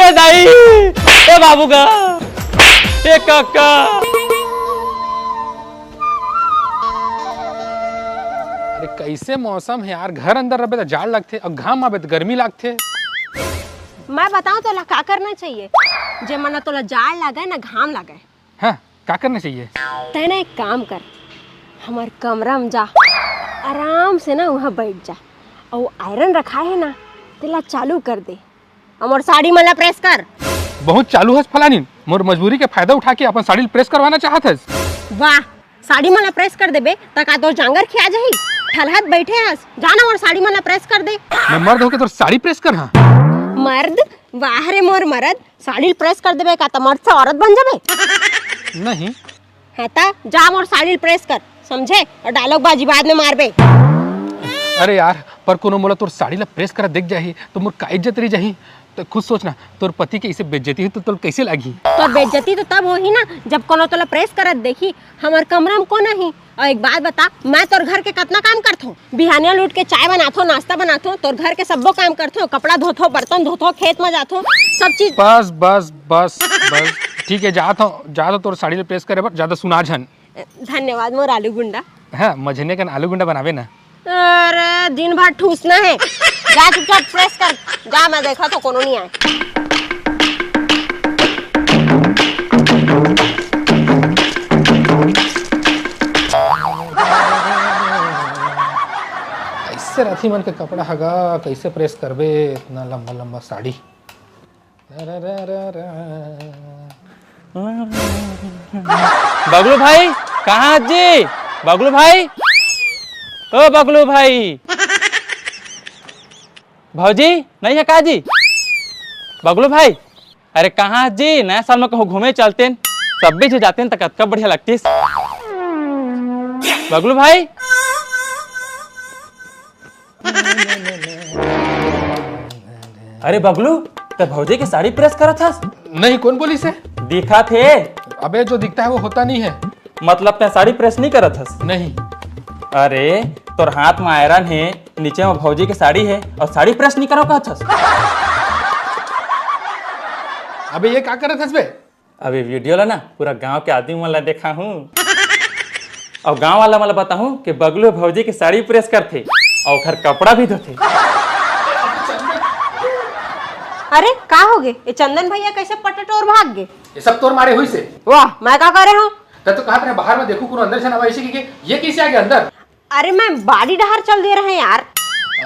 ए दाई, ए बाबू का, ए काका। अरे कैसे मौसम है यार, घर अंदर रहे तो जाड़ लगते और घाम आवे तो गर्मी लगते। मैं बताऊं तो क्या करना चाहिए? जे मना तोला जाड़ लगे ना घाम लगे, हाँ क्या करना चाहिए? तेना एक काम कर, हमार कमरा में जा, आराम से ना वहाँ बैठ जा और आयरन रखा है ना तेला चालू कर दे, और साड़ी मला प्रेस कर। बहुत चालू है फलानी, मोर मजबूरी के फायदा उठा के अपन साड़ी प्रेस करवाना चाहत है। वाह, साड़ी मला प्रेस कर देबे तक तो जांगर खिया जाही, ठलहत बैठे हस, जाना और साड़ी मला प्रेस कर दे। मैं मर्द होके तो साड़ी प्रेस कर। हाँ मर्द? वाह रे मोर मर्द, साड़ी प्रेस कर देबे का तो मर्द से औरत बन जाबे? नहीं है ता जा मोर साड़ी प्रेस कर, समझे? और डायलॉग बाजी बाद में मारबे। अरे यार पर कोनो मोला तोर साड़ी ला प्रेस करा देख जाही तो मोर का इज्जत रही जाही। तो खुद सोचना, तोर पति के इसे बेइज्जती है तो तोर कैसे लागी? तो बेइज्जती तो तब होही ना जब कोनो तोला प्रेस करत देखी। हमार कमरा में को नहीं। और एक बात बता, मैं तोर घर के कितना काम करथो? बिहानिया लूट के चाय बनाथो, नाश्ता बनाथो, तोर घर के सबो काम करथो, कपड़ा धोथो, बर्तन धोथो, खेत में जाथो, सब चीज। बस बस बस बस ठीक है, जा तोर साड़ी ला प्रेस करे पर ज्यादा सुना झन। धन्यवाद मोर आलू गुंडा। हाँ मझने का आलू गुंडा बनावे ना। अरे दिन भर ठूसना है, जा चुपचाप प्रेस कर जा, मैं देखा तो कोनो नहीं आए। कैसे राथी मन के कपड़ा हगा, कैसे प्रेस करबे इतना लंबा लंबा साड़ी। बगलू भाई कहाँ जी? बगलू भाई, ओ बगलू भाई, भौजी नहीं है का जी? बगलू भाई, अरे कहाँ जी? नया साल में कहूँ घूमे चलते, सब भी जाते हैं तक बढ़िया लगती। बगलू भाई, अरे बगलू तो भौजी की साड़ी प्रेस करा था? नहीं, कौन बोली से? दिखा थे। अबे जो दिखता है वो होता नहीं है। मतलब ते साड़ी प्रेस नहीं करा था? नहीं। अरे तोर हाथ में आयरन है, नीचे में भौजी की साड़ी है और साड़ी प्रेस नहीं करो का था? अबे ये क्या कर रहा था बे? अभी वीडियो ला ना पूरा गांव के आदमी वाला देखा हूँ और गांव वाला मला बताऊं कि बगलू भौजी की साड़ी प्रेस करते और घर कपड़ा भी धोते। अरे का हो गए? ये चंदन भैया कैसे पटटोर भाग गए? ये सब तोर मारे हुई से। वाह, मैं क्या करे हूँ? तो कहा था बाहर में देखो, अंदर से नवा ऐसे कि ये कैसे आ गया अंदर? अरे मैं बाड़ी डहार चल दे रहे हैं यार।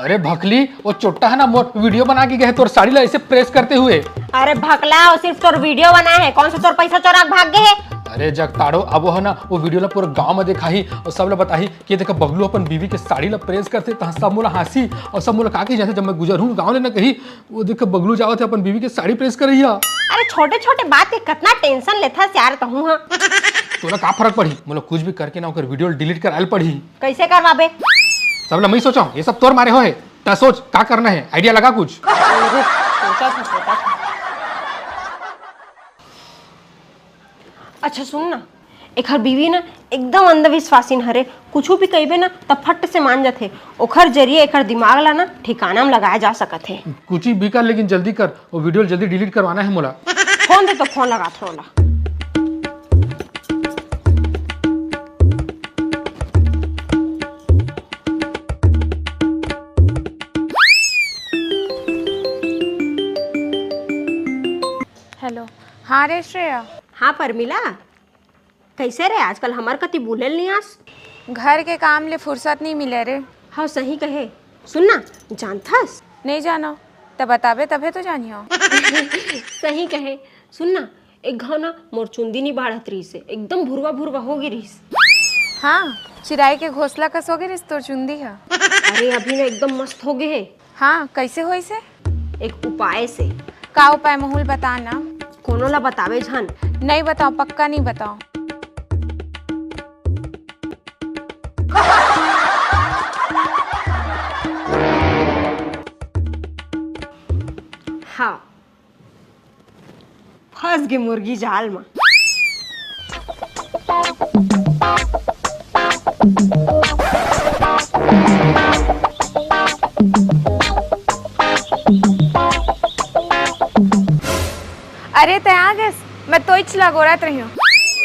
अरे भकली, वो चोट्टा है ना मोर वीडियो बना के गए तोर साड़ी ला ऐसे प्रेस करते हुए। अरे भकला, वो सिर्फ तोर वीडियो बनाए है, कौन सा तोर पैसा चोरा भाग गए है? अरे जगताड़ो, अब वो है ना वो वीडियो ला पूरा गांव में दिखाई और सब लोग बताही कि देखा बगलू अपन बीवी के साड़ी ला प्रेस करते, तो सब मोला हंसी और सब मोला काकी जैसे जब मैं गुजर हूँ गाँव ले ना कही वो देख बगलू जाओ थे अपन बीवी के साड़ी प्रेस कर रही। अरे छोटे छोटे बात के कितना टेंशन लेता यार कहूँ। हाँ तोला का फर्क पड़ी? मतलब कुछ भी करके ना ओकर वीडियो डिलीट कर आयल पड़ी। कैसे करवाबे? सब लोग मैं सोचा ये सब तोर मारे हो है, ता सोच क्या करना है, आइडिया लगा कुछ। सोचा था। अच्छा सुन ना, एक हर बीवी ना एकदम अंधविश्वासी न हरे, कुछ भी कहिबे ना तब फट से मान जाते। ओखर जरिए एक दिमाग ला ना ठिकाना में लगाया जा सकत है। कुछ भी कर लेकिन जल्दी कर, वो वीडियो जल्दी डिलीट करवाना है मोला। फोन दे तो फोन लगा थोड़ा। हेलो, हाँ रे श्रेया। हाँ परमिला, कैसे रे? आजकल हमार कति बोलेल नहीं आस। घर के काम ले फुर्सत नहीं मिले रे। हाँ सही कहे। सुन ना, जानथस? नहीं जानो तब बताबे तबे तो जानियो। सही कहे। सुन ना, एक घाव ना मोर चुंदी नहीं बाढ़त रही से, एकदम भुरवा भुरवा होगी रही। हाँ, चिराई के घोसला कस हो गए रिस तोर चुंदी है। अरे अभी ना एकदम मस्त हो गए है। हाँ, कैसे होई से? एक उपाय से। का उपाय महुल बता ना। कोनो ला बतावे झन? नहीं बताओ, पक्का नहीं बताओ। हाँ, फंस गए मुर्गी जाल में। मैं तो इच लागोरत रही हूँ।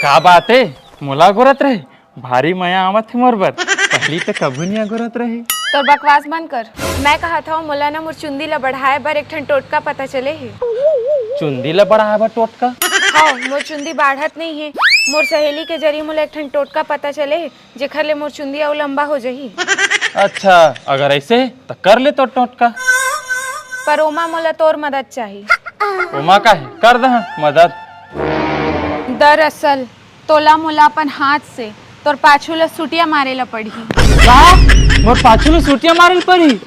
का बात है मोला गोरत रहे भारी माया आवत है मोर बर पहली तो कभी नहीं गोरत रहे। तो बकवास बंद कर। मैं कहा था मोला ना मोर चुंदी ला बढ़ाए बर एक ठन टोटका पता चले है। चुंदी ला बढ़ाया बा टोटका। हाँ मोर चुंदी बाढ़त नहीं है। मोर सहेली के जरिए मोला एक ठन टोटका पता चले है जेखर ले मोर चुंदी और लंबा हो जाही। अच्छा अगर ऐसे है तो कर ले तो टोटका। पर ओमा मोला तोर मदद चाहिए। उमा का है कर दे मदद। दरअसल तोला मोला अपन हाथ से तोर पाछू ला सुटिया मारे ला पड़ी। का मोर पाछू में सूटियां मारल पड़ी।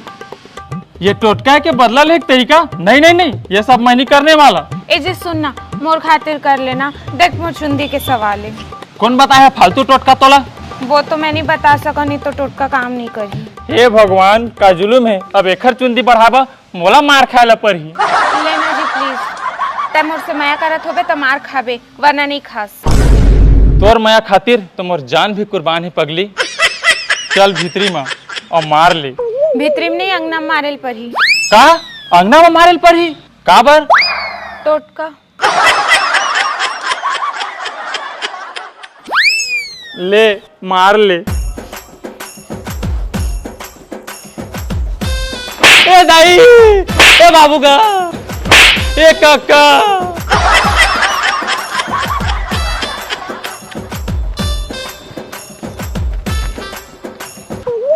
ये टोटका के बदला ले एक तरीका नहीं नहीं नहीं ये सब मैं नहीं करने वाला। ए जी सुनना मोर खातिर कर लेना। देख मोर चुंदी के सवाल है। कौन बताया फालतू टोटका तोला। वो तो मैं नहीं बता सका नहीं तो टोटका काम नहीं करी। हे भगवान का जुलुम है अब एखर चुंदी बढ़ावा मोला मार खाए ला पड़ी। लेना जी प्लीज। तै मोर से माया करत होबे तो मार खाबे वरना नहीं खास। तोर माया खातिर तो मोर जान भी कुर्बान है पगली। चल भीतरी माँ और मार ले। भीतरी में नहीं अंगना में मारेल पड़ी। का अंगना में मारेल पड़ी का बर। टोटका ले मार ले। ए दाई ए बाबू का ए काका।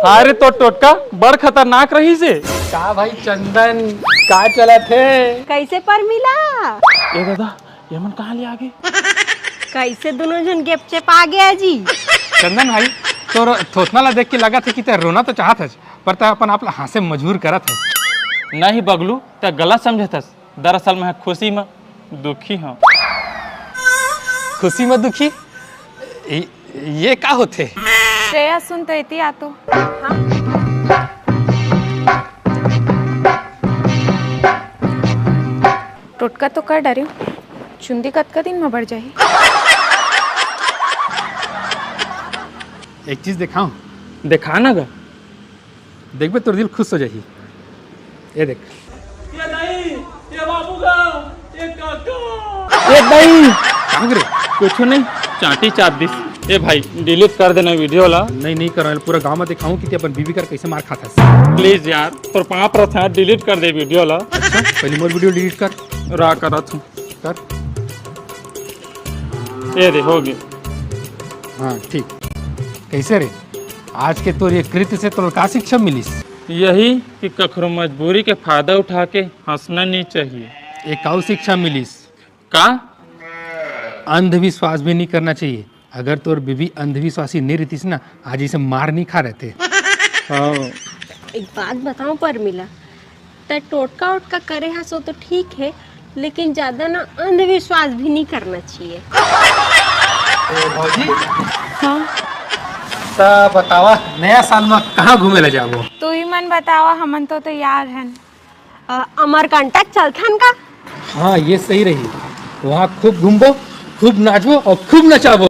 अरे तो टोटका बड़ खतरनाक रही से। का भाई चंदन का चला थे। कैसे पर मिला ए दादा ये मन कहाँ ले आगे। कैसे दोनों जन गेप चेप आ गया जी। चंदन भाई तो थोथना ला देख के लगा था कि ते रोना तो चाहत है पर ते अपन आप ला हाथ से मजबूर करत है। नहीं बगलू ते गलत समझतस। दरअसल मैं खुशी में दुखी हूँ। खुशी में दुखी ये का होते। श्रेया सुन तो इति आतो। टोटका तो कर डरे चुंदी कतका दिन में बढ़ जाही। एक चीज दिखाऊं देखा ना गा। देख बे तोर दिल खुश हो जाही। ये देख ये नहीं ये बाबू का ये काका। ए भाई कहाँ गिरे। कुछ नहीं चाटी चाप दिस। ए भाई डिलीट कर देना वीडियो ला। नहीं कर पूरा गांव में दिखाऊं कि ते अपन बीवी कर कैसे मार खाता है। प्लीज यार पर पाँव रथ है डिलीट कर दे वीडियो ला। अच्छा पहले मोर वीडियो डिलीट कर। रा करत हूँ कर ये दे हो गया। हाँ ठीक। कैसे रे आज के तोर ये कृत्य से तोर का शिक्षा मिलिस। यही कि कखरो मजबूरी के फायदा उठा के हंसना नहीं चाहिए। एक और शिक्षा मिलिस का अंधविश्वास भी नहीं करना चाहिए। अगर तोर बीवी अंधविश्वासी नहीं रहती ना आज इसे मार नहीं खा रहते। हाँ एक बात बताऊं पर मिला तो टोटका वोटका करे हाँ सो तो ठीक है लेकिन ज्यादा ना अंधविश्वास भी नहीं करना चाहिए। भौजी हाँ ता बतावा नया साल में कहाँ घूमे ला जाबो। तू ही मन बतावा हमन तो तैयार हैं। अमरकंटक चलथन का। हाँ ये सही रही। वहाँ खूब घूमबो खूब नाचबो और खूब नचाबो।